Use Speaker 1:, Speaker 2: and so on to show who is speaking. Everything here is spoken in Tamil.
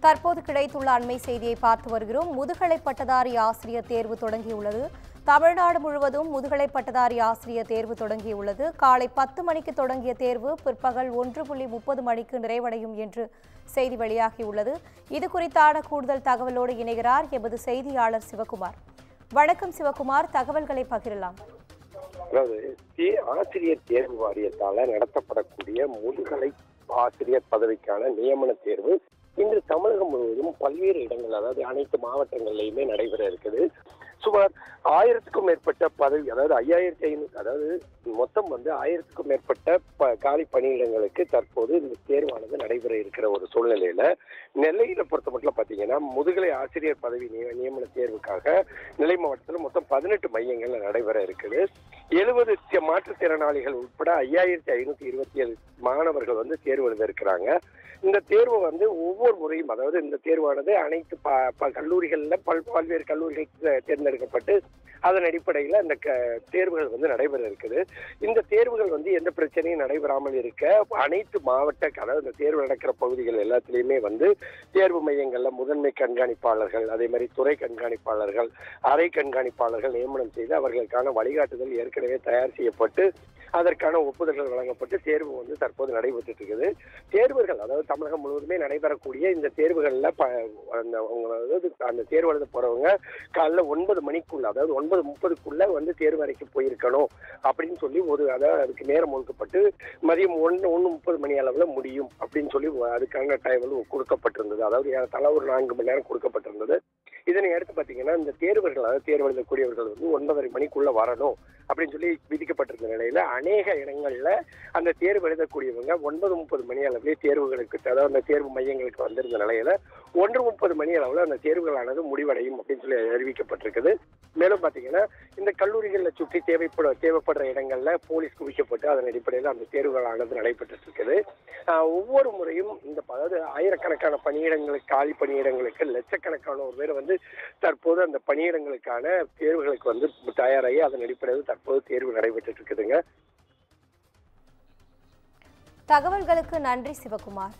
Speaker 1: தற்போது கிடைத்துள்ள அண்மை செய்தியை பார்த்து வருகிறோம். முதுகலை பட்டதாரி ஆசிரியர் தேர்வு தொடங்கியுள்ளது. தமிழ்நாடு முழுவதும் முதுகலை பட்டதாரி ஆசிரியர் தேர்வு தொடங்கியுள்ளது. காலை 10 மணிக்கு தொடங்கிய தேர்வு பிற்பகல் 1:30 மணிக்கு நிறைவடையும் என்று செய்தி வெளியாகியுள்ளது. இது குறித்தான கூடுதல் தகவலோடு இணைகிறார் எமது செய்தியாளர் சிவகுமார். வணக்கம் சிவகுமார், தகவல்களை பகிரலாம்.
Speaker 2: அதாவது ஆசிரியர் தேர்வு வாரியத்தால் நடத்தப்படக்கூடிய முதுகலை ஆசிரியர் பதவிக்கான நியமன தேர்வு இன்று தமிழகம் முழுவதும் பல்வேறு இடங்கள், அதாவது அனைத்து மாவட்டங்களிலுமே நடைபெற இருக்குது. சுமார் 1000க்கும் மேற்பட்ட பதவி, அதாவது 5500, அதாவது மொத்தம் 1000க்கும் மேற்பட்ட காலி பணியிடங்களுக்கு தற்போது இந்த தேர்வானது நடைபெற இருக்கிற ஒரு சூழ்நிலையில நெல்லையில பொறுத்த மட்டும் பாத்தீங்கன்னா முதுகலை ஆசிரியர் பதவி நியமன தேர்வுக்காக நெல்லை மாவட்டத்தில் மொத்தம் 18 மையங்கள்ல நடைபெற இருக்குது. 70 மாற்றுத்திறனாளிகள் உட்பட 5527 மாணவர்கள் தேர்வு எழுத இருக்கிறாங்க. இந்த தேர்வு ஒவ்வொரு முறையும், அதாவது இந்த தேர்வானது அனைத்து கல்லூரிகள்ல பல்வேறு கல்லூரிகள் தேர்ந்தெடுக்கப்பட்டு அதன் அடிப்படையில் அந்த தேர்வுகள் நடைபெற இருக்குது. இந்த தேர்வுகள் எந்த பிரச்சனையும் நடைபெறாமல் இருக்க அனைத்து மாவட்ட, அதாவது இந்த தேர்வு நடக்கிற பகுதிகள் எல்லாத்திலையுமே தேர்வு மையங்கள்ல முதன்மை கண்காணிப்பாளர்கள், அதே மாதிரி துறை கண்காணிப்பாளர்கள், அறை கண்காணிப்பாளர்கள் நியமனம் செய்து அவர்களுக்கான வழிகாட்டுதல் ஏற்கனவே தயார் செய்யப்பட்டு அதற்கான ஒப்புதல்கள் வழங்கப்பட்டு தேர்வு தற்போது நடைபெற்று இருக்குது. தேர்வுகள், அதாவது தமிழகம் முழுவதுமே நடைபெறக்கூடிய இந்த தேர்வுகள்ல அந்த தேர்வு எழுத போறவங்க காலைல 9 மணிக்குள்ள, அதாவது 9:30க்குள்ள தேர்வு அறைக்கு போயிருக்கணும் அப்படின்னு சொல்லி அதாவது அதுக்கு நேரம் ஒதுக்கப்பட்டு மதியம் 1:30 மணி அளவுல முடியும் அப்படின்னு சொல்லி அதுக்கான டைம் கொடுக்கப்பட்டிருந்தது. அதாவது தலா ஒரு 4 மணி நேரம் கொடுக்கப்பட்டிருந்தது. இதனை அடுத்து பாத்தீங்கன்னா இந்த தேர்வர்கள், அதாவது தேர்வு எழுதக்கூடியவர்கள் 9:30 மணிக்குள்ள வரணும் அப்படின்னு சொல்லி விதிக்கப்பட்டிருந்த நிலையில அநேக இடங்கள்ல அந்த தேர்வு எழுதக்கூடியவங்க 9:30 மணி அளவிலே தேர்வுகளுக்கு, அதாவது அந்த தேர்வு மையங்களுக்கு வந்திருந்த நிலையில 1:30 மணி அளவுல அந்த தேர்வுகளானது முடிவடையும் அப்படின்னு சொல்லி அறிவிக்கப்பட்டிருக்குது. மேலும் பாத்தீங்கன்னா இந்த கல்லூரிகளில் சுற்றி தேவைப்படுற இடங்கள்ல போலீஸ் குவிக்கப்பட்டு அதன் அடிப்படையில் அந்த தேர்வுகளானது நடைபெற்று இருக்குது. ஒவ்வொரு முறையும் இந்த, அதாவது ஆயிரக்கணக்கான பணியிடங்களுக்கு, காலி பணியிடங்களுக்கு லட்சக்கணக்கானோர் பேர் தற்போது அந்த பணியிடங்களுக்கான தேர்வுகளுக்கு தயாராகி அதன் அடிப்படையில் தற்போது தேர்வு நடைபெற்று இருக்குதுங்க.
Speaker 1: தகவல்களுக்கு நன்றி சிவகுமார்.